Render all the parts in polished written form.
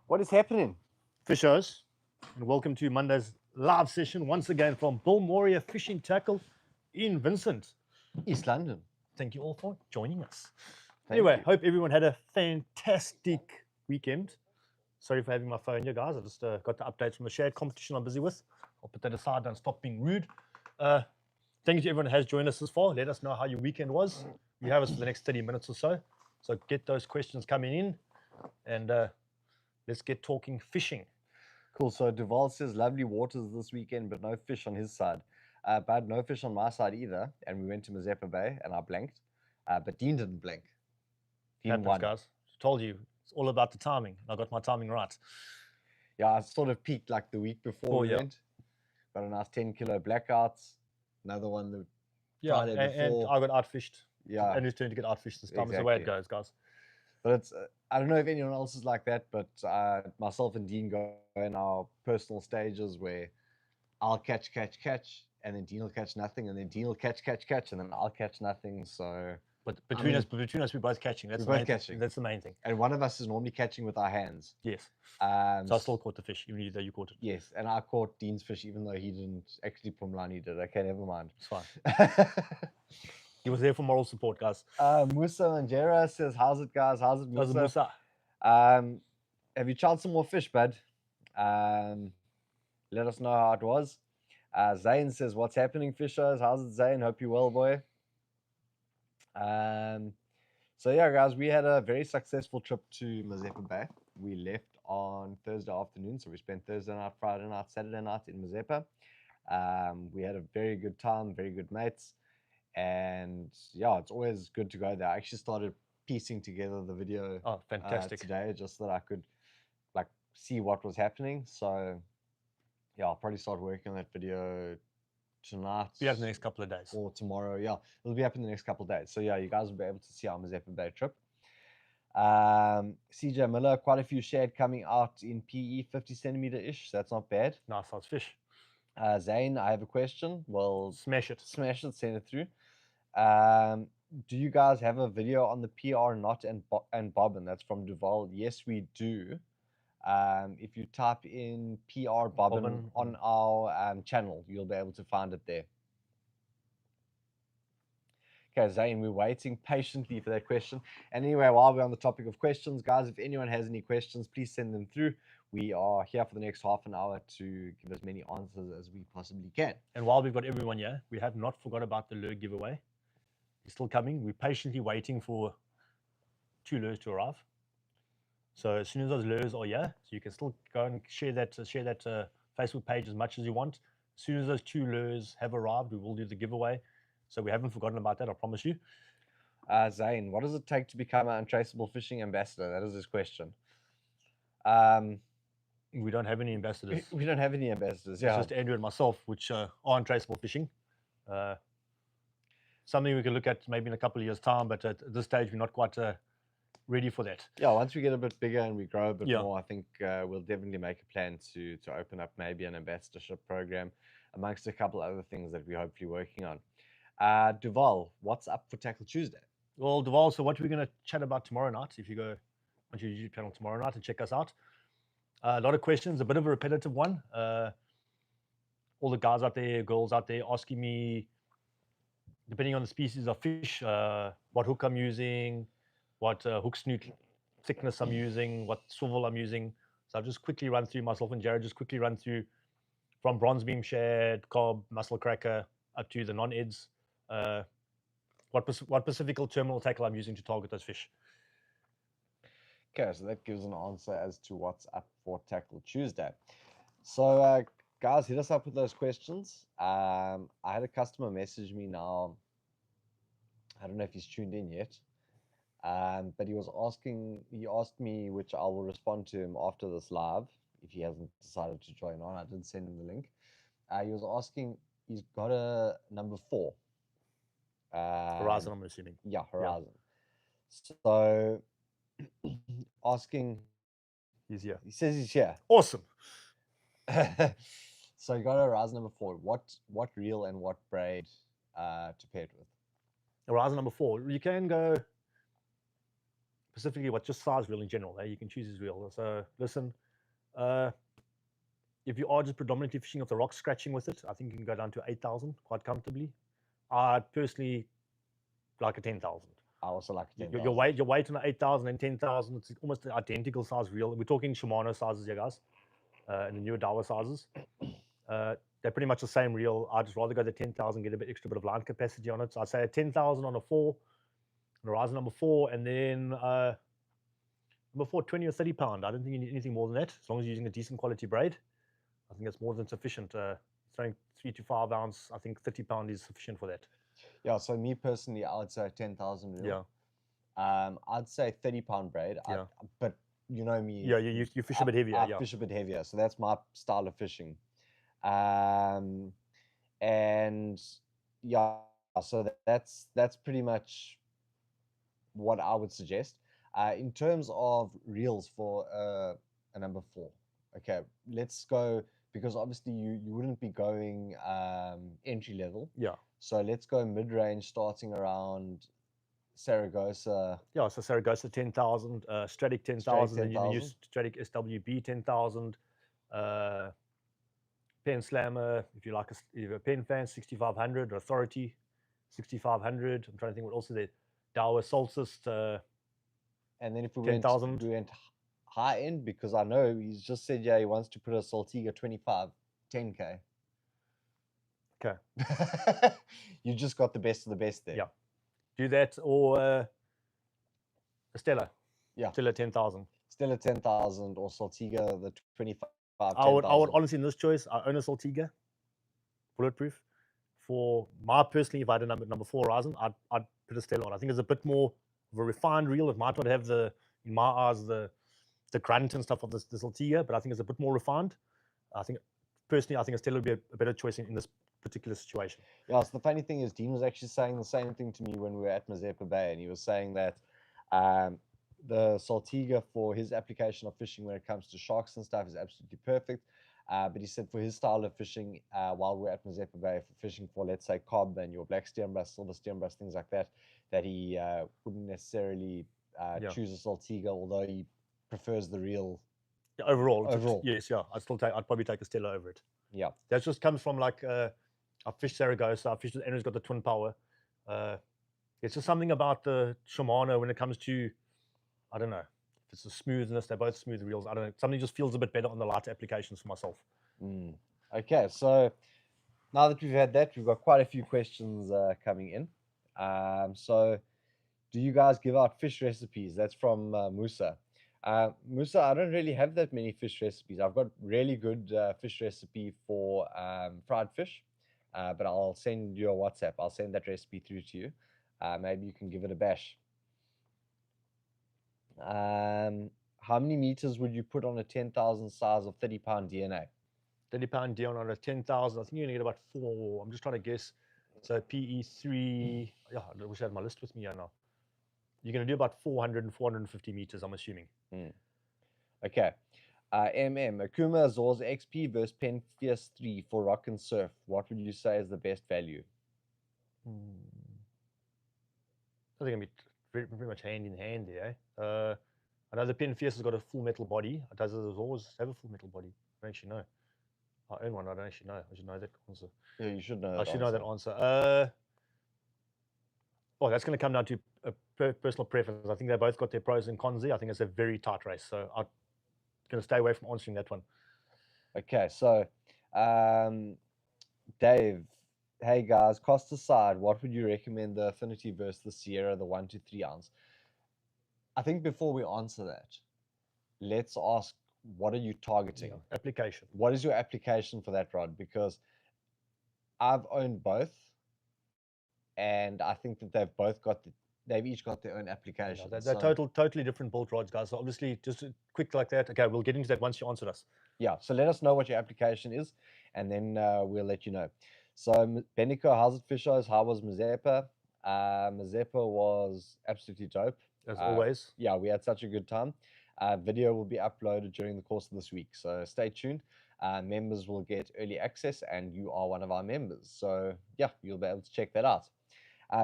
What is happening? Fishers, and welcome to Monday's live session once again from Bill Moria Fishing Tackle in Vincent. East London. Thank you all for joining us. Thank Anyway, you. hope everyone had a fantastic weekend. Sorry for having my phone here, guys. I just got the updates from the Shad competition I'm busy with. I'll put that aside and stop being rude. Thank you to everyone who has joined us this far. Let us know how your weekend was. You have us for the next 30 minutes or so. So get those questions coming in and let's get talking fishing. Cool. So Duval says lovely waters this weekend, but no fish on his side. But no fish on my side either. And we went to Mazeppa Bay and I blanked. But Dean didn't blank. Dean Happens, won. guys. Told you, it's all about the timing. I got my timing right. Yeah, I sort of peaked like the week before we went. Got a nice 10-kilo blackouts. Another one the Friday and before. I got outfished. Yeah. And who's turn to get outfished this time. It's the way it Exactly. goes, guys. But it's I don't know if anyone else is like that, but myself and Dean go in our personal stages where I'll catch, and then Dean will catch nothing, and then Dean will catch, and then I'll catch nothing. So, But between us, we're both catching. That's we're the both main catching. thing. That's the main thing. And one of us is normally catching with our hands. Yes. So I still caught the fish, even though you caught it. Yes, and I caught Dean's fish, even though he didn't actually put line. He did. Okay, never mind. It's fine. He was there for moral support, guys. Musa Manjera says, "How's it, guys? How's it, How's it, Musa? Musa? Have you tried some more fish, bud? Let us know how it was." Zane says, "What's happening, fishers? How's it, Zane? Hope you're well, boy." So yeah, guys, we had a very successful trip to Mazeppa Bay. We left on Thursday afternoon, so we spent Thursday night, Friday night, Saturday night in Mazeppa. We had a very good time, very good mates, and yeah, it's always good to go there. I actually started piecing together the video fantastic. today just so that I could like see what was happening. So yeah, I'll probably start working on that video tonight. Be up in the next couple of days. Or tomorrow. Yeah, it'll be up in the next couple of days. So yeah, you guys will be able to see our Mazeppa Bay trip. CJ Miller, quite a few shad coming out in PE, 50 centimeter ish. So that's not bad. Nice size fish. Zane, I have a question. Well, smash it, send it through. Do you guys have a video on the PR knot and bobbin? That's from Duval. Yes, we do. If you type in PR bobbin on our channel, you'll be able to find it there. Okay, Zane, we're waiting patiently for that question. And anyway, while we're on the topic of questions, guys, if anyone has any questions, please send them through. We are here for the next half an hour to give as many answers as we possibly can. And while we've got everyone here, we have not forgot about the lure giveaway. It's still coming. We're patiently waiting for 2 lures to arrive. So as soon as those lures are here, so you can still go and share that Facebook page as much as you want. As soon as those 2 lures have arrived, we will do the giveaway. So we haven't forgotten about that, I promise you. Zane, what does it take to become an Untraceable Fishing ambassador? That is his question. We don't have any ambassadors. We don't have any ambassadors, yeah. It's just Andrew and myself, which are Untraceable Fishing. Something we can look at maybe in a couple of years' time, but at this stage, we're not quite ready for that. Yeah, once we get a bit bigger and we grow a bit more, I think we'll definitely make a plan to open up maybe an ambassadorship program amongst a couple of other things that we're hopefully working on. Duval, what's up for Tackle Tuesday? Well, Duval, so what we're going to chat about tomorrow night, if you go onto your YouTube channel tomorrow night and check us out. A lot of questions, a bit of a repetitive one. All the guys out there, girls out there asking me, depending on the species of fish, what hook I'm using, what hook snoot thickness I'm using, what swivel I'm using. So I'll just quickly run through, myself and Jared just quickly run through from bronze beam shad, cob, muscle cracker, up to the non-eds, what Pacifical terminal tackle I'm using to target those fish. Okay, so that gives an answer as to what's up for Tackle Tuesday. So, guys, hit us up with those questions. I had a customer message me now. I don't know if he's tuned in yet, but he asked me, which I will respond to him after this live, if he hasn't decided to join on. I did send him the link. He was asking, he's got a number 4. Horizon, I'm assuming. Yeah, Horizon. Yeah. So, asking, he's here. He says he's here. Awesome. So you got a Horizon number 4. What reel and what braid to pair it with? Horizon number 4. You can go specifically what just size reel in general. You can choose his reel. So listen, uh, if you are just predominantly fishing off the rocks, scratching with it, I think you can go down to 8,000 quite comfortably. I personally like a 10,000. I also like Your 10,000. your weight on an 8,000 and 10,000, it's almost an identical size reel. We're talking Shimano sizes here, guys, and the newer Daiwa sizes. They're pretty much the same reel. I'd just rather go the 10,000, get a bit extra bit of line capacity on it. So I'd say a 10,000 on a 4, on a Horizon number 4, and then number 4, 20 or 30 pound. I don't think you need anything more than that, as long as you're using a decent quality braid. I think that's more than sufficient. Throwing 3 to 5 ounce, I think 30 pound is sufficient for that. Yeah, so me personally, I would say 10,000 reel. Yeah. I'd say 30-pound braid. Yeah. But you know me. Yeah, you fish a bit heavier. I fish a bit heavier, so that's my style of fishing. And yeah, so that's pretty much what I would suggest. In terms of reels for a number 4, okay, let's go, because obviously you wouldn't be going entry level. Yeah. So let's go mid range, starting around Saragossa. Yeah, so Saragossa 10,000, Stratic 10,000, and you can use Stratic SWB 10,000. Pen Slammer, if you like a pen fan, 6,500. Authority, 6,500. I'm trying to think what else is there. Daiwa Solstice. And then if we 10,000. went high end, because I know he's just said, yeah, he wants to put a Saltiga 25, 10K. Okay. You just got the best of the best there. Yeah. Do that, or a Stella. Yeah. Stella 10,000. Stella 10,000 or Saltiga the 25. I would honestly, in this choice, I own a Saltiga, bulletproof. For my personally, if I had a number 4 Horizon, I'd put a Stella on. I think it's a bit more of a refined reel. It might not have in my eyes, the grunt and stuff of the Saltiga, but I think it's a bit more refined. I think personally, I think a Stella would be a better choice in this particular situation. Yeah, so the funny thing is, Dean was actually saying the same thing to me when we were at Mazeppa Bay, and he was saying that the Saltiga for his application of fishing when it comes to sharks and stuff is absolutely perfect. But he said for his style of fishing, while we're at Mazeppa Bay, for fishing for, let's say, cob and your black steenbras, silver steenbras, things like that, that he wouldn't necessarily choose a Saltiga, although he prefers the reel. Yeah, overall. Yes, yeah. I'd probably take a Stella over it. Yeah. That just comes from like, I fished Saragossa, I fished with Andrew's got the twin power. It's just something about the Shimano when it comes to, I don't know, if it's the smoothness, they're both smooth reels. I don't know, something just feels a bit better on the lighter applications for myself. Okay, so now that we've had that, we've got quite a few questions coming in. So do you guys give out fish recipes? That's from Musa. Musa, I don't really have that many fish recipes. I've got really good fish recipe for fried fish, but I'll send you a WhatsApp. I'll send that recipe through to you. Maybe you can give it a bash. How many meters would you put on a 10,000 size of 30-pound DNA? 30-pound DNA on a 10,000. I think you're going to get about 4. I'm just trying to guess. So PE3. Yeah, I wish I had my list with me here now. You're going to do about 400 and 450 meters, I'm assuming. Okay. Akuma Azores XP versus Pen Fierce 3 for rock and surf. What would you say is the best value? I think it'll be pretty much hand in hand there. I know the Pen Fierce has got a full metal body. Does the Azores have a full metal body? I don't actually know. I own one. I don't actually know. I should know that answer. Yeah, you should know that I should know that answer. That's going to come down to a personal preference. I think they both got their pros and cons there. I think it's a very tight race. So I'm going to stay away from answering that one. Okay, so Dave, hey guys, cost aside, what would you recommend the Affinity versus the Sierra, the 1 to 3 ounce? I think before we answer that, let's ask, what are you targeting? Application. What is your application for that rod? Because I've owned both, and I think that they've each got their own application. They're totally different bolt rods, guys. So obviously, just quick like that. Okay, we'll get into that once you answered us. Yeah, so let us know what your application is, and then we'll let you know. So Benico, how's it, fishers? How was Mazeppa? Mazeppa was absolutely dope. As always. Yeah, we had such a good time. Video will be uploaded during the course of this week, so stay tuned. Members will get early access, and you are one of our members. So yeah, you'll be able to check that out.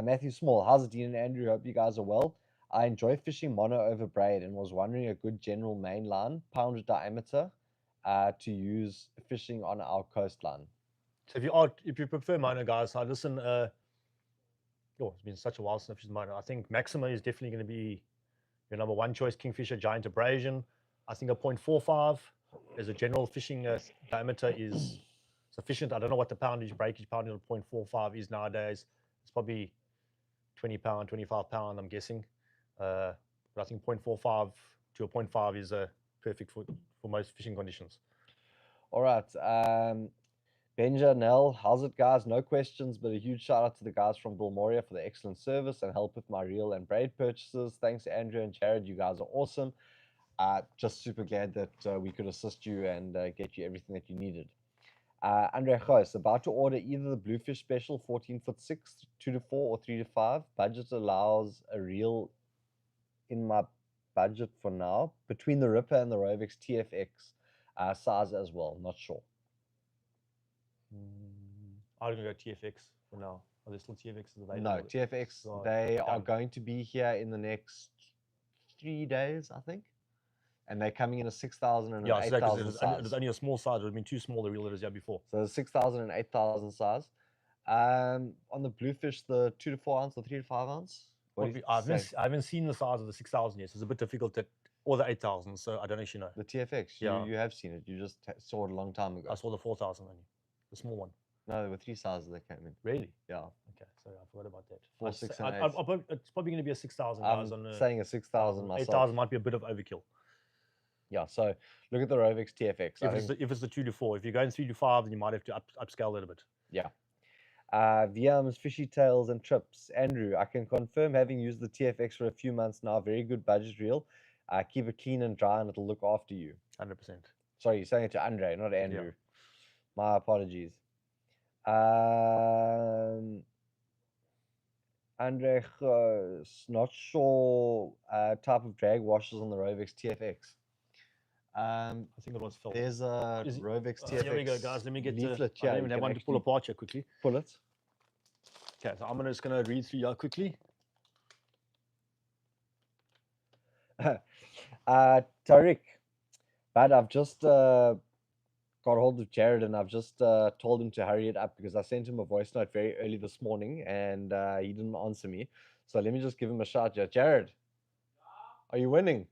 Matthew Small, how's it, Dean and Andrew? Hope you guys are well. I enjoy fishing mono over braid and was wondering a good general main line, pound diameter, to use fishing on our coastline. So if you prefer mono, guys, I listen. It's been such a while since I've fished mono. I think Maxima is definitely going to be your number one choice. Kingfisher giant abrasion. I think a 0.45 as a general fishing diameter is sufficient. I don't know what the breakage poundage of 0.45 is nowadays. It's probably 20 pound, 25 pound, I'm guessing. But I think 0.45 to a 0.5 is perfect for most fishing conditions. All right. Benja, Nell, how's it, guys? No questions, but a huge shout out to the guys from Bulmoria for the excellent service and help with my reel and braid purchases. Thanks, Andrew and Jared. You guys are awesome. Just super glad that we could assist you and get you everything that you needed. Andre Goes, about to order either the Bluefish Special 14'6", 2 to 4 or 3 to 5. Budget allows a reel in my budget for now. Between the Ripper and the Rovix TFX size as well. Not sure. I'm going to go TFX for now. Are there still TFXs available? No, TFX, they are going to be here in the next 3 days, I think. And they're coming in a 6,000 and an 8,000 size. It was only a small size. It would have been too small, the reel that was here before. So the 6,000 and 8,000 size. On the Bluefish, the 2 to 4 ounce or 3 to 5 ounce? I haven't seen the size of the 6,000 yet. So it's a bit difficult or the 8,000. So I don't actually know. The TFX, you have seen it. You just saw it a long time ago. I saw the 4,000 only, the small one. No, there were 3 sizes that came in. Really? Yeah. Okay, sorry, I forgot about that. 4, 6, and 8. It's probably going to be a 6,000. I'm saying a 6,000 myself. 8,000 might be a bit of overkill. Yeah, so look at the Rovix TFX. If it's the 2 to 4, if you're going 3 to 5, then you might have to upscale that a bit. Yeah. VMs, Fishy Tails, and Trips. Andrew, I can confirm having used the TFX for a few months now. Very good budget reel. Keep it clean and dry, and it'll look after you. 100%. Sorry, you're saying it to Andre, not Andrew. Yeah. My apologies. Andre, not sure type of drag washers on the Rovix TFX. I think it was felt. There's a Rovix TFX. Here we go, guys. Let me get leaflet. I don't even have one to pull apart here quickly. Pull it. Okay, so I'm just going to read through here quickly. Tariq, but I've just got hold of Jared and I've just told him to hurry it up because I sent him a voice note very early this morning and he didn't answer me. So let me just give him a shout. Jared, are you winning?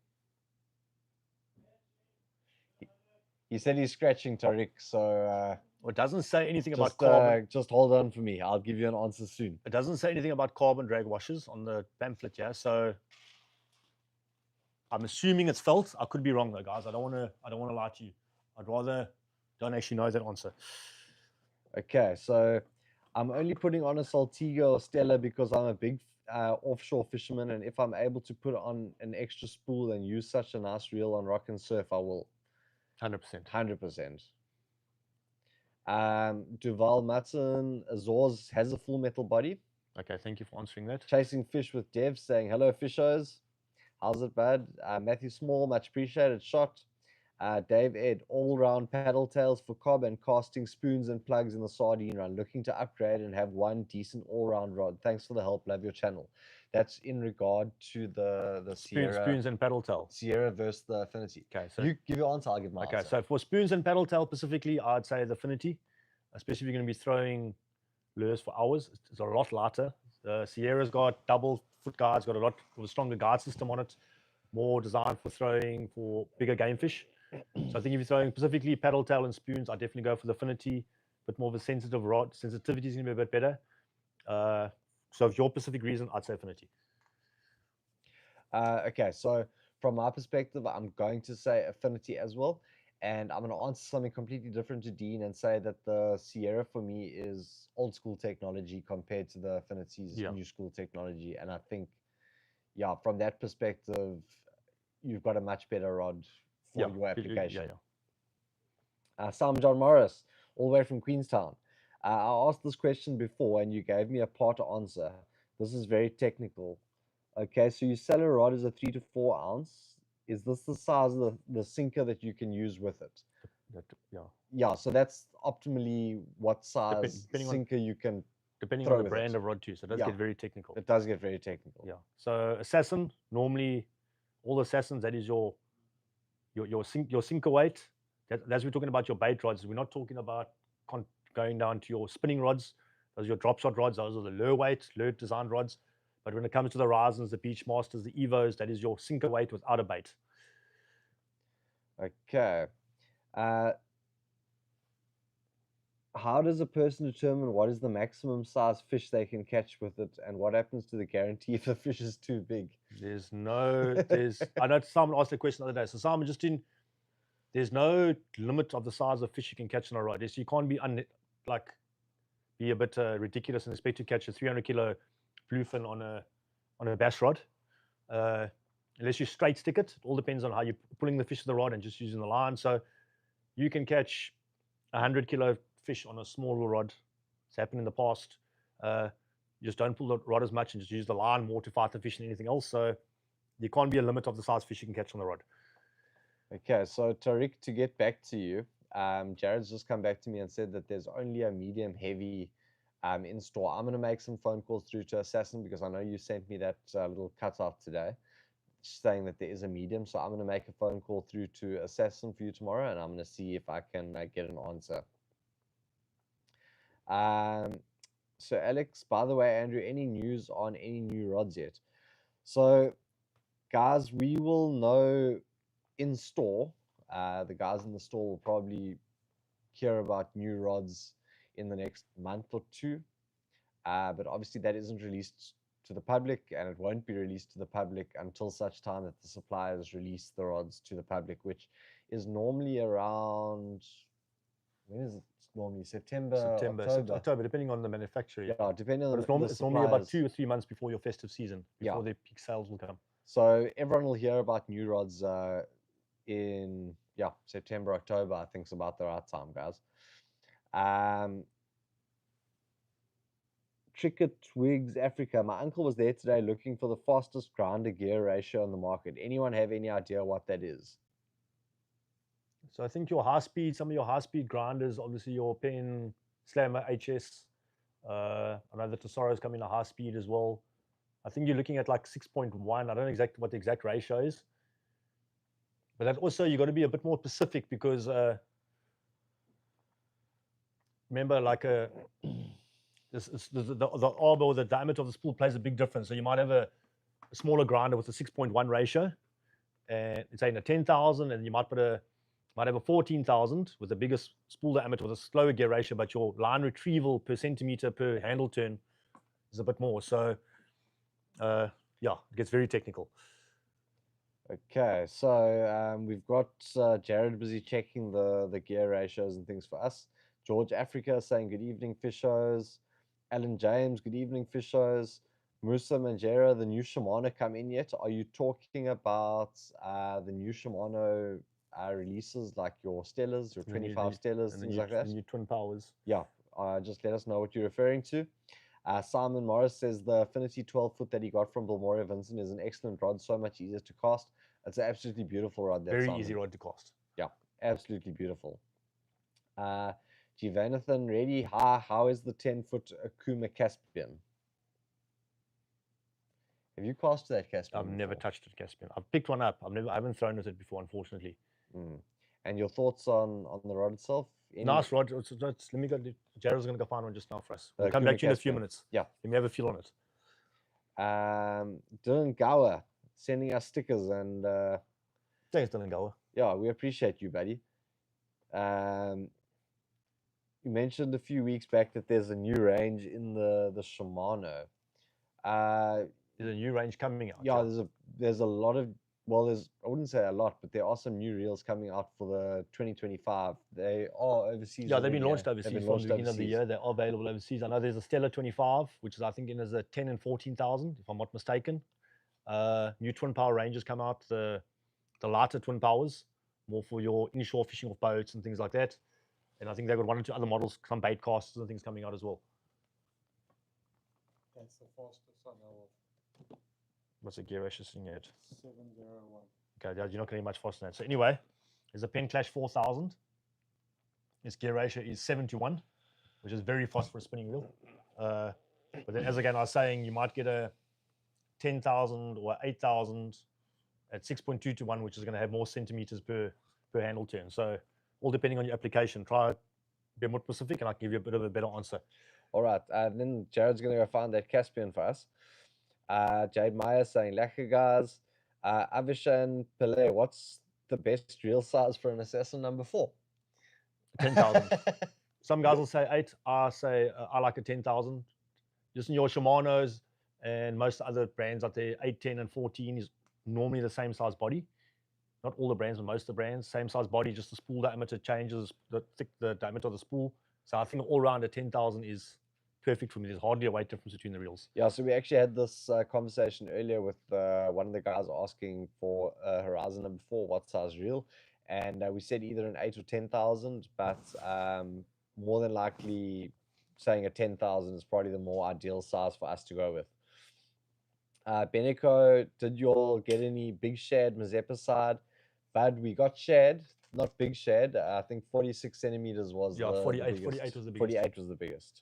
He said he's scratching, Tariq, so... it doesn't say anything about carbon. Just hold on for me. I'll give you an answer soon. It doesn't say anything about carbon drag washers on the pamphlet, yeah? So I'm assuming it's felt. I could be wrong, though, guys. I don't want to lie to you. I'd rather don't actually know that answer. Okay, so I'm only putting on a Saltigo or Stella because I'm a big offshore fisherman, and if I'm able to put on an extra spool and use such a nice reel on rock and surf, I will. 100%. 100%. Duval Matson Azores has a full metal body. Okay, thank you for answering that. Chasing Fish with Dev saying, hello, fishers. How's it, bud? Matthew Small, much appreciated. Shot. Dave Ed, all-round paddle tails for cob and casting spoons and plugs in the sardine run. Looking to upgrade and have one decent all-round rod. Thanks for the help. Love your channel. That's in regard to the Sierra. Spoons and paddle tail. Sierra versus the Affinity. Okay, so you give your answer, I'll give my answer. Okay, so for spoons and paddle tail specifically, I'd say the Affinity, especially if you're going to be throwing lures for hours. It's a lot lighter. The Sierra's got double foot guides, got a lot of a stronger guide system on it, more designed for throwing for bigger game fish. So I think if you're throwing specifically paddle tail and spoons, I'd definitely go for the Affinity, but more of a sensitive rod. Sensitivity is going to be a bit better. So for your specific reason, I'd say Affinity. Okay, so from my perspective, I'm going to say Affinity as well. And I'm going to answer something completely different to Dean and say that the Sierra for me is old school technology compared to the Affinity's new school technology. And I think, from that perspective, you've got a much better rod for your application. Sam John Morris, all the way from Queenstown. I asked this question before and you gave me a part answer. This is very technical. Okay, so you sell a rod as a 3 to 4 ounce. Is this the size of the sinker that you can use with it? Yeah. Yeah, so that's optimally what size sinker you can depending throw on the with brand it. of rod too. So it does Yeah. get very technical. It does get very technical. Yeah. So assassin, normally all assassins, that is your sinker weight. That's we're talking about your bait rods. We're not talking about going down to your spinning rods. Those are your drop shot rods. Those are the lure weight, lure designed rods. But when it comes to the Risens, the Beach Masters, the Evos, that is your sinker weight without a bait. Okay. How does a person determine what is the maximum size fish they can catch with it, and what happens to the guarantee if the fish is too big? I know Simon asked a question the other day. So Simon, there's no limit of the size of fish you can catch on a rod. You can't be be a bit ridiculous and expect to catch a 300 kilo bluefin on a bass rod. Unless you straight stick it. It all depends on how you're pulling the fish to the rod and just using the line. So you can catch 100 kilo fish on a smaller rod. It's happened in the past. You just don't pull the rod as much and just use the line more to fight the fish than anything else. So there can't be a limit of the size fish you can catch on the rod. Okay, so Tariq, to get back to you, Jared's just come back to me and said that there's only a medium heavy in store. I'm going to make some phone calls through to Assassin because I know you sent me that little cutout today saying that there is a medium. So I'm going to make a phone call through to Assassin for you tomorrow, and I'm going to see if I can get an answer. So Alex, by the way, Andrew, any news on any new rods yet? So guys, we will know in store. The guys in the store will probably hear about new rods in the next month or two. But obviously that isn't released to the public, and it won't be released to the public until such time that the suppliers release the rods to the public, which is normally around, when is it normally? September, October, depending on the manufacturer. Yeah, depending on it's normally about 2 or 3 months before your festive season, before their peak sales will come. So everyone will hear about new rods in September, October. I think is about the right time, guys. Tricket Wigs Africa. My uncle was there today looking for the fastest grinder gear ratio on the market. Anyone have any idea what that is? So I think some of your high-speed grinders, obviously your Pen Slammer HS. I know the Tesoro is coming at high speed as well. I think you're looking at like 6.1. I don't know exactly what the exact ratio is. But that also, you got to be a bit more specific because remember, like the arbor or the diameter of the spool plays a big difference. So you might have a smaller grinder with a 6.1 ratio, and it's saying a 10,000, and you might have a 14,000 with the biggest spool diameter with a slower gear ratio, but your line retrieval per centimeter per handle turn is a bit more. So, it gets very technical. Okay, so we've got Jared busy checking the gear ratios and things for us. George Africa saying good evening, fishers. Alan James, good evening, fishers. Musa Manjera, the new Shimano come in yet? Are you talking about the new Shimano releases, like your Stellas, your 25 Stellas, things like that? The new Twin Powers. Yeah, just let us know what you're referring to. Simon Morris says the Affinity 12-foot that he got from Bilmoria Vincent is an excellent rod, so much easier to cast. It's an absolutely beautiful rod. Very easy rod to cast. Yeah, absolutely beautiful. Givanathan, ready? How is the 10-foot Akuma Caspian? Have you cast that Caspian? I've never touched a Caspian. I've picked one up. I haven't thrown with it before, unfortunately. And your thoughts on the rod itself? Nice rod. Let me go. Jared's going to go find one just now for us. We'll come back to you in a few minutes. Yeah. Let me have a feel on it. Dylan Gower sending us stickers, and thanks, Dylan Gower. Yeah, we appreciate you, buddy. You mentioned a few weeks back that there's a new range in the Shimano. There's a new range coming out. Yeah, there's a lot of, well, I wouldn't say a lot, but there are some new reels coming out for the 2025. They are overseas. Yeah, they've been launched overseas from the beginning of the year. They're available overseas. I know there's a Stella 25, which is I think is a 10 and 14,000, if I'm not mistaken. New twin power ranges come out. The lighter twin powers, more for your inshore fishing off boats and things like that. And I think they've got 1 or 2 other models, some bait casts and things coming out as well. That's the fastest I know of. What's the gear ratio sitting at? 701. Okay, you're not getting much faster than that. So anyway, there's a Pen Clash 4000. Its gear ratio is 7 to 1, which is very fast for a spinning reel. But then, as again, I was saying, you might get a 10,000 or 8,000 at 6.2 to 1, which is going to have more centimeters per handle turn. So, all depending on your application, try be more specific, and I can give you a bit of a better answer. All right, then Jared's going to go find that Caspian for us. Jade Meyer saying, Lekker guys. Avishan Pillay, what's the best reel size for an assassin number 4? 10,000. Some guys will say 8. I say I like a 10,000. Just in your Shimano's and most other brands out there, 8, 10, and 14 is normally the same size body. Not all the brands, but most of the brands, same size body, just the spool diameter changes, the diameter of the spool. So I think all around a 10,000 is perfect for me. There's hardly a weight difference between the reels. Yeah, so we actually had this conversation earlier with one of the guys asking for Horizon number 4, what size reel, and we said either an 8 or 10,000, but more than likely saying a 10,000 is probably the more ideal size for us to go with. Benico, did you all get any big shad Mazeppa side? Bud, we got shad, not big shad. I think 46 centimeters was the 48 was the biggest. 48 was the biggest.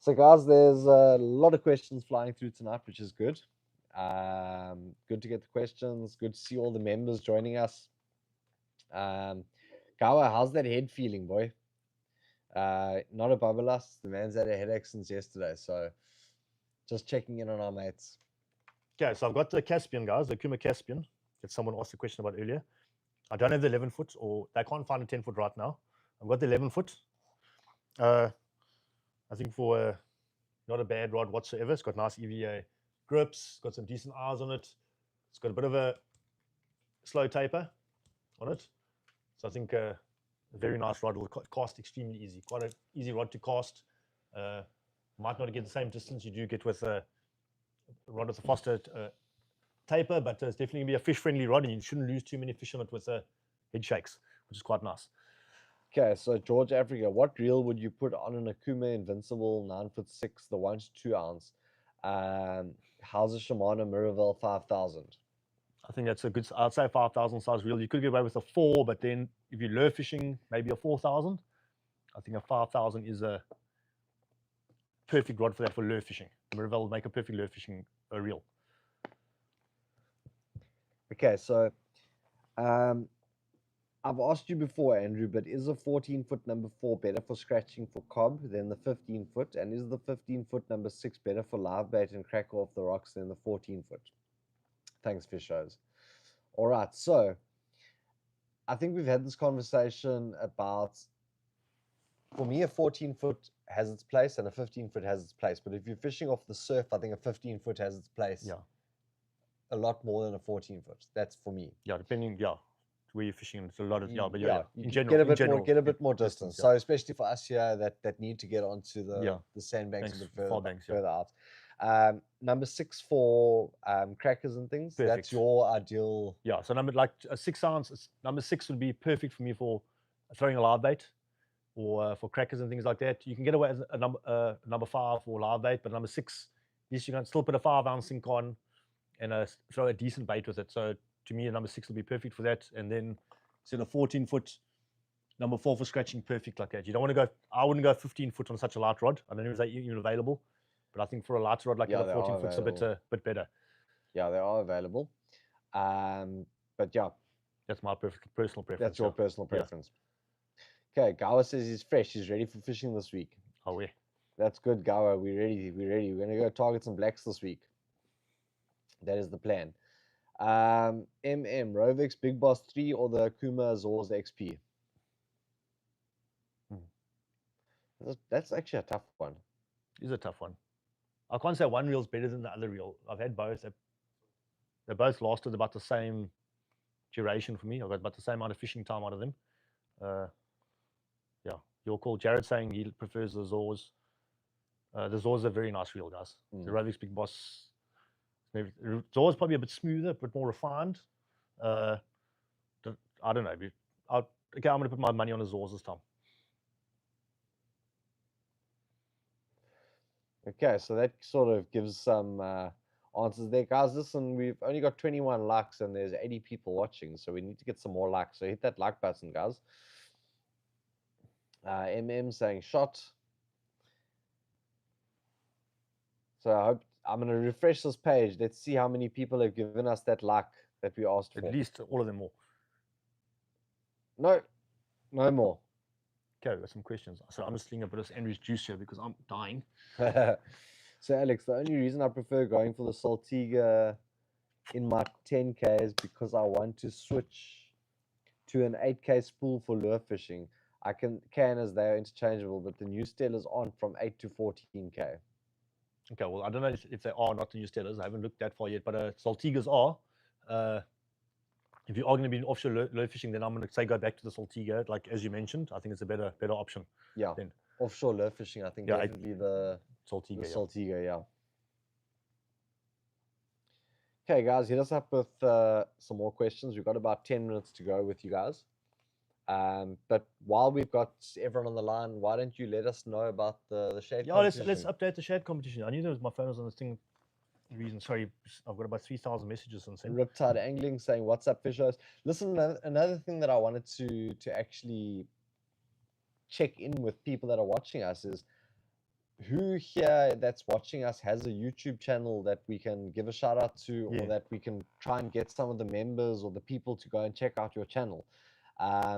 So, guys, there's a lot of questions flying through tonight, which is good. Good to get the questions. Good to see all the members joining us. Gawa, how's that head feeling, boy? Not a bubble us. The man's had a headache since yesterday, so just checking in on our mates. Okay, so I've got the Caspian, guys, the Kuma Caspian that someone asked a question about earlier. I don't have the 11 foot, or they can't find a 10 foot right now. I've got the 11 foot. I think for not a bad rod whatsoever. It's got nice EVA grips, got some decent eyes on it. It's got a bit of a slow taper on it. So I think a very nice rod. Will cast extremely easy. Quite an easy rod to cast. Might not get the same distance you do get with a rod with a faster taper, but it's definitely going to be a fish-friendly rod, and you shouldn't lose too many fish on it with head shakes, which is quite nice. Okay, so George Africa, what reel would you put on an Akuma Invincible 9'6", the 1 to 2 ounce? How's a Shimano Miraval 5000? I think that's a good, I'd say 5,000 size reel. You could get away with a 4, but then if you're lure fishing, maybe a 4,000. I think a 5,000 is a perfect rod for that for lure fishing. Miraval will make a perfect lure fishing reel. Okay, so I've asked you before, Andrew, but is a 14-foot number 4 better for scratching for cob than the 15-foot? And is the 15-foot number 6 better for live bait and crack off the rocks than the 14-foot? Thanks, fishers. All right, so I think we've had this conversation about, for me, a 14-foot has its place and a 15-foot has its place. But if you're fishing off the surf, I think a 15-foot has its place a lot more than a 14-foot. That's for me. Yeah, depending, where you're fishing, it's a lot of, but in general, get a bit more distance. So especially for us here that need to get onto the sandbanks a bit further out. Number 6 for crackers and things. Perfect. That's your ideal. Yeah, so number like a 6 ounce. Number 6 would be perfect for me for throwing a live bait or for crackers and things like that. You can get away with a number 5 for live bait, but number 6, yes, you can still put a 5 ounce sink on and throw a decent bait with it. So to me, a number 6 will be perfect for that. And then instead of 14-foot, number 4 for scratching, perfect like that. You don't want to go. I wouldn't go 15-foot on such a light rod. I don't know if they're even available. But I think for a lighter rod like that, 14 foot's a bit better. Yeah, they are available. But yeah. That's my personal preference. That's your personal preference. Yeah. Okay, Gawa says he's fresh. He's ready for fishing this week. Oh, yeah. That's good, Gawa. We're ready. We're going to go target some blacks this week. That is the plan. Rovex Big Boss 3 or the Akuma Zorz XP? That's actually a tough one. It is a tough one. I can't say one reel is better than the other reel. I've had both. They both lasted about the same duration for me. I've got about the same amount of fishing time out of them. Your call. Jared saying he prefers the Zorz. The Zorz is a very nice reel, guys. The Rovex Big Boss. Zorz is probably a bit smoother, a bit more refined. I don't know. I'm going to put my money on the Zorz this time. Okay, so that sort of gives some answers there. Guys, listen, we've only got 21 likes and there's 80 people watching, so we need to get some more likes. So hit that like button, guys. MM saying shot. So I hope I'm gonna refresh this page. Let's see how many people have given us that luck that we asked At for. least all of them more. No, no more. Okay, we've got some questions. So I'm just seeing a bit of Andrew's juice here because I'm dying. So Alex, the only reason I prefer going for the Saltiga in my 10K is because I want to switch to an 8K spool for lure fishing. I can as they are interchangeable, but the new Stellas aren't from 8 to 14K. Okay, well, I don't know if they are not the new Stellas. I haven't looked that far yet, but Saltigas are. If you are going to be in offshore lure fishing, then I'm going to say go back to the Saltiga, like as you mentioned. I think it's a better option. Yeah, Then offshore lure fishing, I think Yeah, definitely the Saltiga. Yeah. Saltiga, yeah. Okay, guys, hit us up with some more questions. We've got about 10 minutes to go with you guys. But while we've got everyone on the line, why don't you let us know about the Shad Yeah, competition? let's update the Shad competition. I knew there was my phone was on this thing. Reason, sorry, I've got about 3,000 messages since then. Riptide Angling saying, "What's up, fishers?" Listen, another thing that I wanted to actually check in with people that are watching us is who here that's watching us has a YouTube channel that we can give a shout out to, Yeah. or that we can try and get some of the members or the people to go and check out your channel.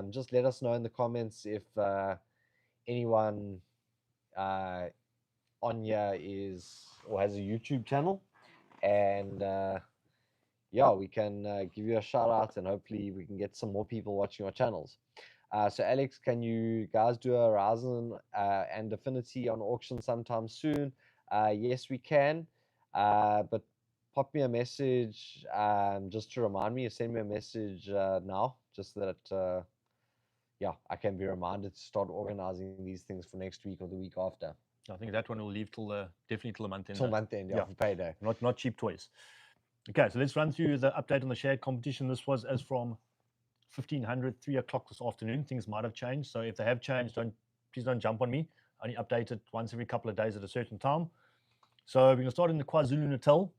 Just let us know in the comments if anyone on here is or has a YouTube channel, and yeah, we can give you a shout out, and hopefully we can get some more people watching our channels. So Alex, can you guys do a Horizon and Affinity on auction sometime soon? Yes, we can. But pop me a message just to remind me. Send me a message now, just so that yeah, I can be reminded to start organizing these things for next week or the week after. I think that one will leave till definitely till the month end. Till month end, yeah, for payday. Not cheap toys. Okay, so let's run through the update on the Shad competition. This was as from 1500, 3 o'clock this afternoon. Things might have changed. So if they have changed, please don't jump on me. I only update it once every couple of days at a certain time. So we're going to start in the KwaZulu-Natal.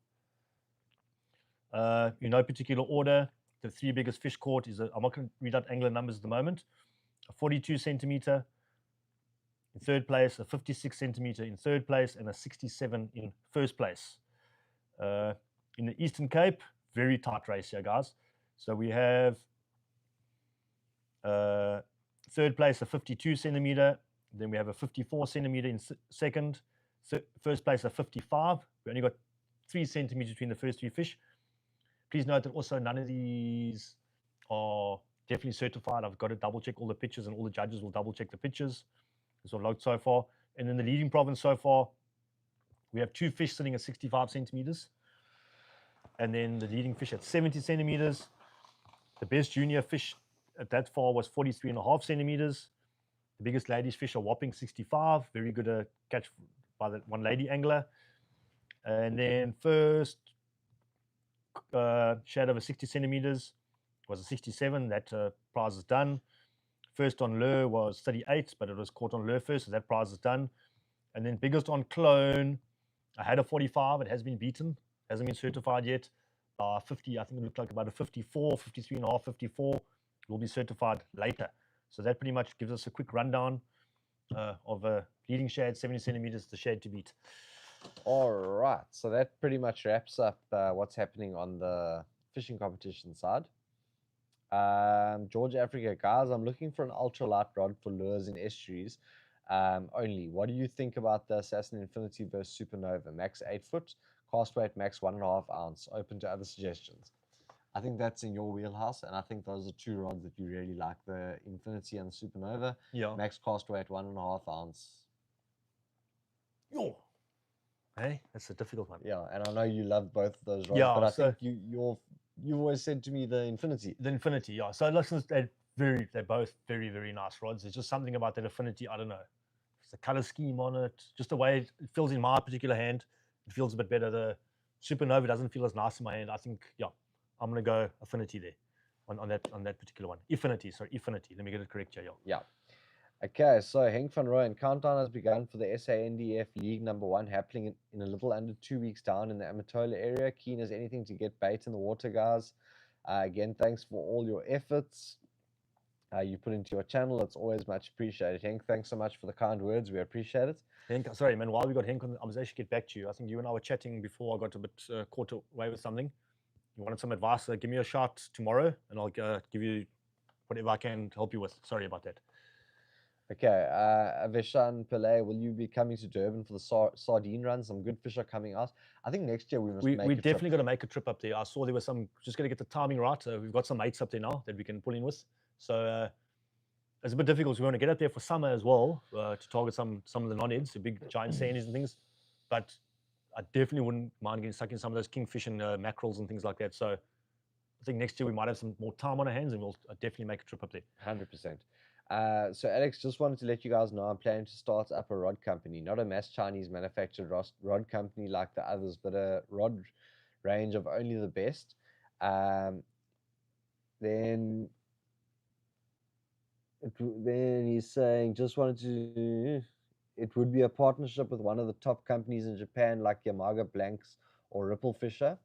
In no particular order, the 3 biggest fish caught is, I'm not going to read out angler numbers at the moment, a 42 centimeter in third place, a 56 centimeter in third place, and a 67 in first place. In the Eastern Cape, very tight race here, guys. So we have third place, a 52 centimeter. Then we have a 54 centimeter in second. First place, a 55. We only got 3 centimeters between the first 3 fish. Please note that also none of these are definitely certified. I've got to double check all the pictures, and all the judges will double check the pictures. That's what I've logged so far. And in the leading province so far, we have 2 fish sitting at 65 centimeters. And then the leading fish at 70 centimeters. The best junior fish at that far was 43.5 centimeters. The biggest ladies fish are whopping 65. Very good catch by the one lady angler. And then first Shad over 60 centimeters was a 67. That prize is done. First on lure was 38, but it was caught on lure first, so that prize is done. And then biggest on clone, I had a 45. It has been beaten. Hasn't been certified yet. 50, I think it looked like about a 54, 53.5, 54 will be certified later. So that pretty much gives us a quick rundown of a leading Shad, 70 centimeters, the Shad to beat. All right, so that pretty much wraps up what's happening on the fishing competition side. George Africa, guys, I'm looking for an ultralight rod for lures in estuaries only. What do you think about the Assassin Infinity versus Supernova? Max 8 foot, cast weight max 1.5 ounce. Open to other suggestions. I think that's in your wheelhouse, and I think those are 2 rods that you really like, the Infinity and the Supernova. Yeah. Max cast weight 1.5 ounce. Yo. Hey, that's a difficult one. Yeah, and I know you love both of those rods, Yeah, but I so- think you've always said to me the Infinity. The Infinity, yeah. So listen, they're both very, very nice rods. There's just something about that Infinity, I don't know. It's the color scheme on it, just the way it feels in my particular hand. It feels a bit better. The Supernova doesn't feel as nice in my hand. I think, yeah, I'm gonna go Affinity there on that particular one. Affinity. Let me get it correct here, yeah. Yeah. Okay, so Henk van Rooyen, countdown has begun for the SANDF League number 1 happening in a little under 2 weeks down in the Amatola area. Keen as anything to get bait in the water, guys. Again, thanks for all your efforts. you put into your channel. It's always much appreciated. Henk, thanks so much for the kind words. We appreciate it. Henk, sorry, man. While we got Henk on, I was actually get back to you. I think you and I were chatting before I got a bit caught away with something. You wanted some advice? Give me a shout tomorrow, and I'll give you whatever I can help you with. Sorry about that. Okay, Avishan Pillay, will you be coming to Durban for the sardine run? Some good fish are coming out. I think next year we must make We a definitely trip. got to make a trip up there. I saw there was some, just got to get the timing right. We've got some mates up there now that we can pull in with. So it's a bit difficult. We want to get up there for summer as well to target some of the non-heads, the big giant sandies and things. But I definitely wouldn't mind getting stuck in some of those kingfish and mackerels and things like that. So I think next year we might have some more time on our hands, and we'll definitely make a trip up there. 100%. So Alex, just wanted to let you guys know I'm planning to start up a rod company, not a mass Chinese manufactured rod company like the others, but a rod range of only the best. Then he's saying, just wanted to, it would be a partnership with one of the top companies in Japan like Yamaga Blanks or Ripple Fisher.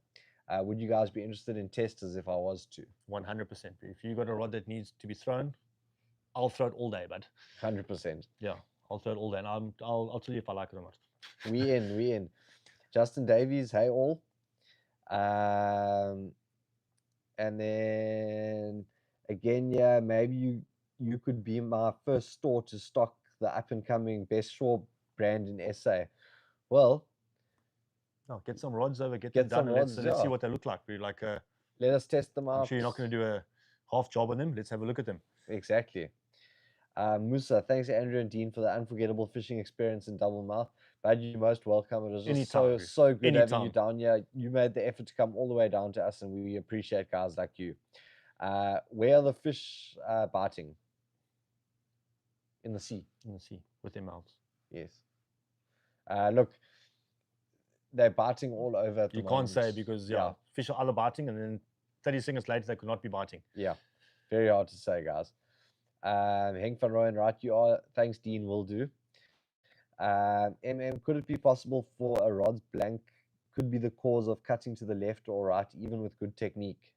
Would you guys be interested in testers if I was to? 100%. If you got a rod that needs to be thrown, I'll throw it all day, bud. 100%. Yeah, I'll throw it all day, and I'll tell you if I like it or not. We in. Justin Davies, hey all. And then again, yeah, maybe you could be my first store to stock the up and coming Best Shore brand in SA. Well, no, get some rods over, get Get them done, some and rods, let's see yeah. what they look like. We're like, let us test them out. I'm sure you're not going to do a half job on them. Let's have a look at them. Exactly. Musa, thanks Andrew and Dean for the unforgettable fishing experience in Double Mouth. Bad, you're most welcome. It was just Anytime, so good having anytime. you down here. You made the effort to come all the way down to us, and we appreciate guys like you. Where are the fish biting? In the sea. In the sea with their mouths. Yes. Look, they're biting all over at the You moment. can't say because fish are either biting and then 30 seconds later they could not be biting. Yeah, very hard to say, guys. Henk van Rooyen, right you are. Thanks, Dean, will do. MM, could it be possible for a rod's blank could be the cause of cutting to the left or right, even with good technique?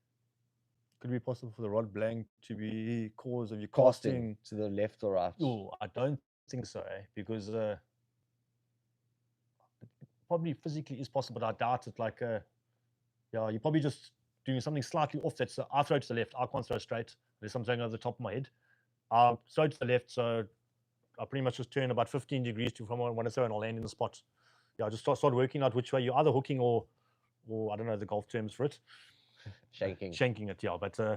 Could it be possible for the rod blank to be cause of your Casting casting? to the left or right? Oh, I don't think so, because probably physically is possible, but I doubt it. Like, you're probably just doing something slightly off that. So I throw to the left. I can't throw straight. There's something over the top of my head. I throw to the left, so I pretty much just turn about 15 degrees to from one to 7, I'll land in the spot. Yeah, just start working out which way you're either hooking or I don't know the golf terms for it. Shanking. Shanking it, yeah. But yeah,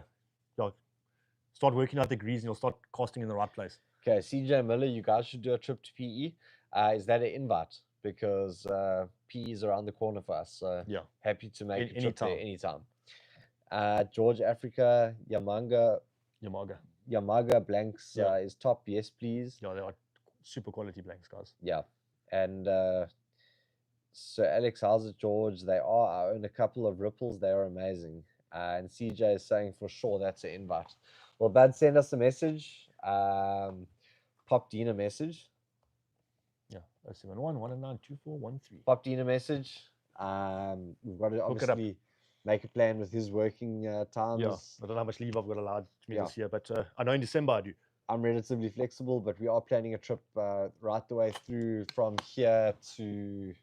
start working out the degrees and you'll start casting in the right place. Okay, CJ Miller, you guys should do a trip to PE. Is that an invite? Because PE is around the corner for us. So yeah, happy to make a trip there anytime. George Africa, Yamaga blanks is top. Yes, please. Yeah, they are super quality blanks, guys. Yeah. And so Alex, how's it, George? They are. I own a couple of ripples. They are amazing. And CJ is saying for sure that's an invite. Well, Bud, send us a message. Pop Dean a message. Yeah, 071 109 2413. Pop Dean a message. We've got to obviously make a plan with his working times. Yeah, I don't know how much leave I've got allowed me this year, but I know in December I do. I'm relatively flexible, but we are planning a trip right the way through from here to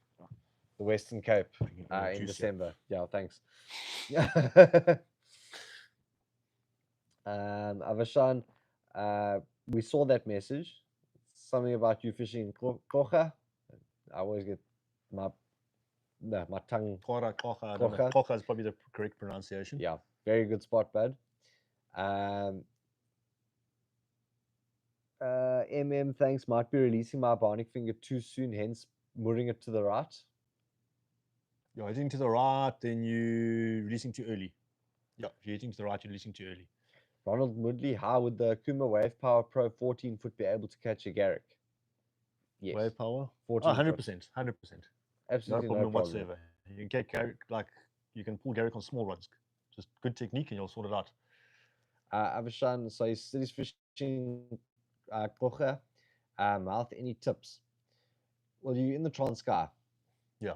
the Western Cape in December. Yeah, thanks. Avashan, we saw that message. Something about you fishing in Kocha. I always get my tongue. Kocha is probably the correct pronunciation. Yeah, very good spot, bud. MM, thanks. Might be releasing my bionic finger too soon, hence mooring it to the right. You're hitting to the right, then you're releasing too early. Yeah, if you're hitting to the right, you're releasing too early. Ronald Woodley, how would the Kuma Wave Power Pro 14 foot be able to catch a Garrick? Yes. Wave Power? 14 100%. 100%. Absolutely no problem whatsoever. You can get Garrick, you can pull Garrick on small rods. Just good technique and you'll sort it out. Avashan, so he's fishing Kocha, mouth, any tips? Well, you're in the Transkei. Yeah.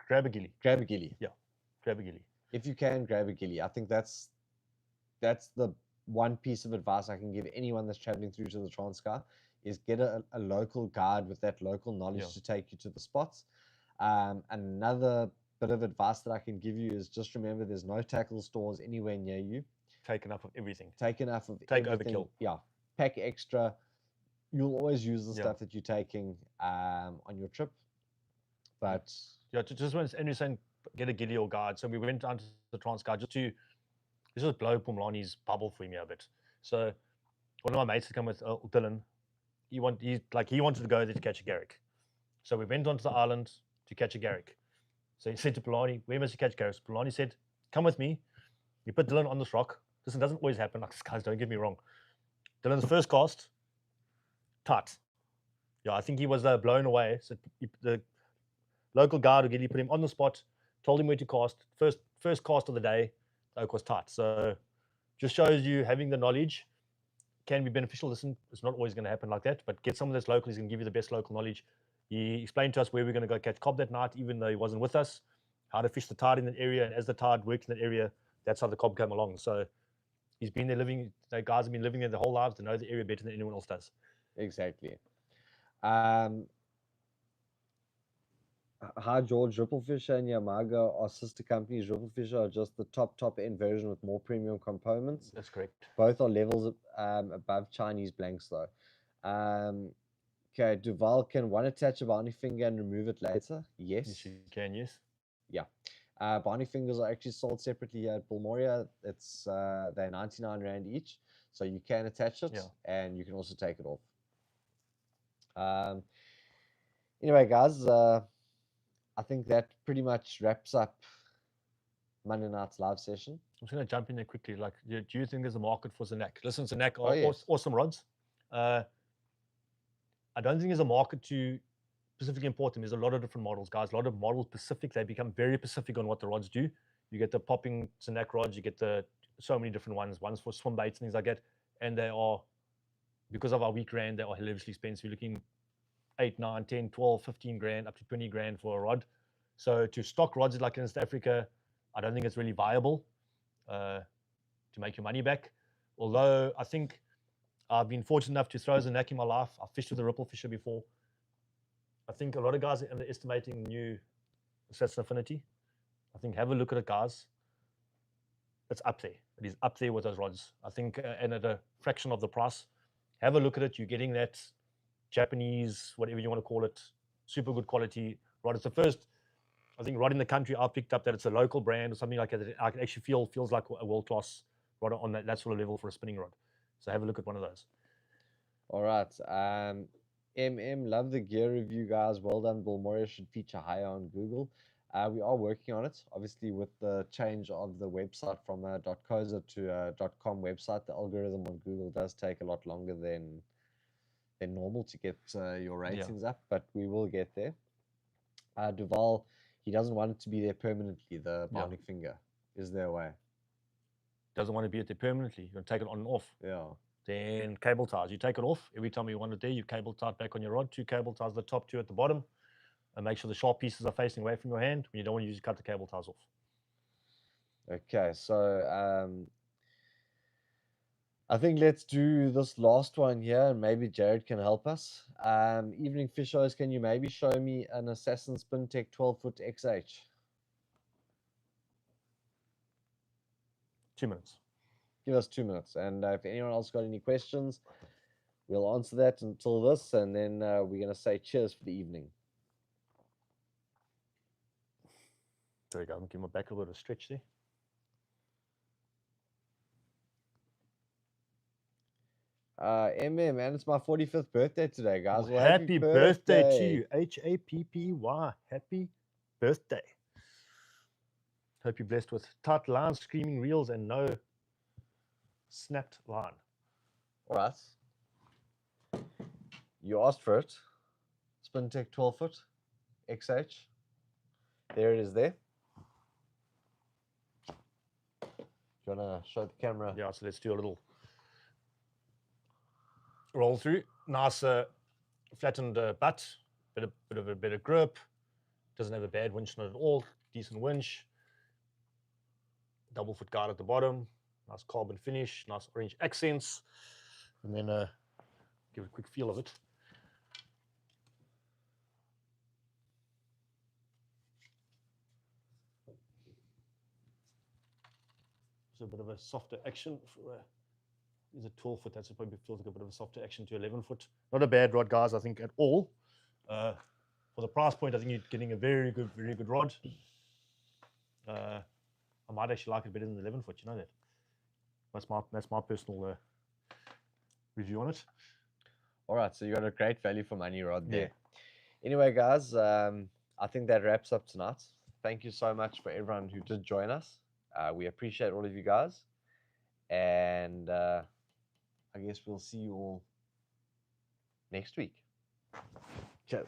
Grab a gilly. Grab a gilly. Yeah. Grab a gilly. If you can, grab a gilly. I think that's the one piece of advice I can give anyone that's traveling through to the Transkei is get a local guide with that local knowledge Yeah. to take you to the spots. Another bit of advice that I can give you is just remember there's no tackle stores anywhere near you. Take enough of everything. Take enough of Take everything. overkill. Yeah, pack extra. You'll always use the Yeah. stuff that you're taking on your trip. But Yeah, just when Andrew's saying get a giddy or guide. So we went down to the Transkei just blow Pumlani's bubble for me a bit. So one of my mates had come with Dylan. He wanted to go there to catch a garrick. So we went onto the island to catch a garrick. So he said to Pulani, where must you catch garricks? Pulani said, come with me. You put Dylan on this rock. Listen, doesn't always happen like this, guys, don't get me wrong. Dylan's first cast, tight. Yeah, I think he was blown away. So the local guide who put him on the spot, told him where to cast. First cast of the day, the oak was tight. So just shows you having the knowledge can be beneficial. Listen, it's not always going to happen like that, but get someone that's local. He's going to give you the best local knowledge. He explained to us where we're going to go catch cob that night, even though he wasn't with us, how to fish the tide in that area. And as the tide works in that area, that's how the cob came along. So he's been there the guys have been living there their whole lives to know the area better than anyone else does. exactly. Hi George, Ripplefisher and Yamaga are sister companies. Ripplefisher are just the top end version with more premium components. That's correct. Both are levels above Chinese blanks though. Okay, Duval, can one attach a bounty finger and remove it later? Yes. Yes, you can, yes. Yeah. Bounty fingers are actually sold separately here at Bulmoria. It's they're 99 Rand each. So you can attach it and you can also take it off. Anyway, guys, I think that pretty much wraps up Monday night's live session. I'm just going to jump in there quickly. Like, do you think there's a market for Zanak? Listen, Zanak Oh, are yes. awesome rods. I don't think there's a market to specifically import them. There's a lot of different models, guys. A lot of models specific. They become very specific on what the rods do. You get the popping Zanak rods. You get so many different ones. Ones for swim baits and things like that. And they are, because of our weak rand, they are hilariously expensive. You're looking 8, 9, 10, 12, 15 grand, up to 20 grand for a rod. So to stock rods like in South Africa, I don't think it's really viable to make your money back. Although I think I've been fortunate enough to throw Zanak in my life. I've fished with a ripple fisher before. I think a lot of guys are underestimating new Sets Affinity. I think have a look at it, guys. It's up there. It is up there with those rods. I think, and at a fraction of the price. Have a look at it. You're getting that Japanese, whatever you want to call it, super good quality rod. It's the first, I think, rod in the country I picked up that it's a local brand or something like that. I can actually feels like a world-class rod on that sort of level for a spinning rod. So have a look at one of those. All right. Love the gear review, guys. Well done. Bulmoria should feature higher on Google. We are working on it. Obviously, with the change of the website from a .coza to a .com website, the algorithm on Google does take a lot longer than normal to get your ratings up, but we will get there. Duval, he doesn't want it to be there permanently, the bounding finger. Is there a way? Doesn't want to be there permanently. You're going to take it on and off. Yeah. Then cable ties. You take it off. Every time you want it there, you cable tie it back on your rod. 2 cable ties at the top, 2 at the bottom. And make sure the sharp pieces are facing away from your hand. When you don't want to use, cut the cable ties off. Okay, so I think let's do this last one here, and maybe Jared can help us. Evening fishers, can you maybe show me an Assassin Spin Tech 12-foot XH? 2 minutes. Give us 2 minutes, and if anyone else got any questions, we'll answer that until this, and then we're going to say cheers for the evening. There we go. I'm give my back a little stretch there. Man, it's my 45th birthday today, guys. Well, happy birthday to you. Happy Happy birthday. Hope you're blessed with tight lines, screaming reels, and no snapped line. All right. You asked for it. Spin Tech 12-foot XH. There it is there. Do you want to show the camera? Yeah, so let's do a little roll through. Nice flattened butt, bit of a better grip. Doesn't have a bad winch, not at all. Decent winch. Double foot guard at the bottom. Nice carbon finish, nice orange accents, and then give it a quick feel of it. It's a bit of a softer action for is a 12 foot. That's probably feels like a bit of a softer action to 11 foot. Not a bad rod, guys, I think, at all. For the price point, I think you're getting a very good rod. I might actually like it better than the 11 foot. You know that. That's my personal review on it. All right, so you got a great value for money rod there. Yeah. Anyway, guys, I think that wraps up tonight. Thank you so much for everyone who did join us. We appreciate all of you guys. And I guess we'll see you all next week. Cheers.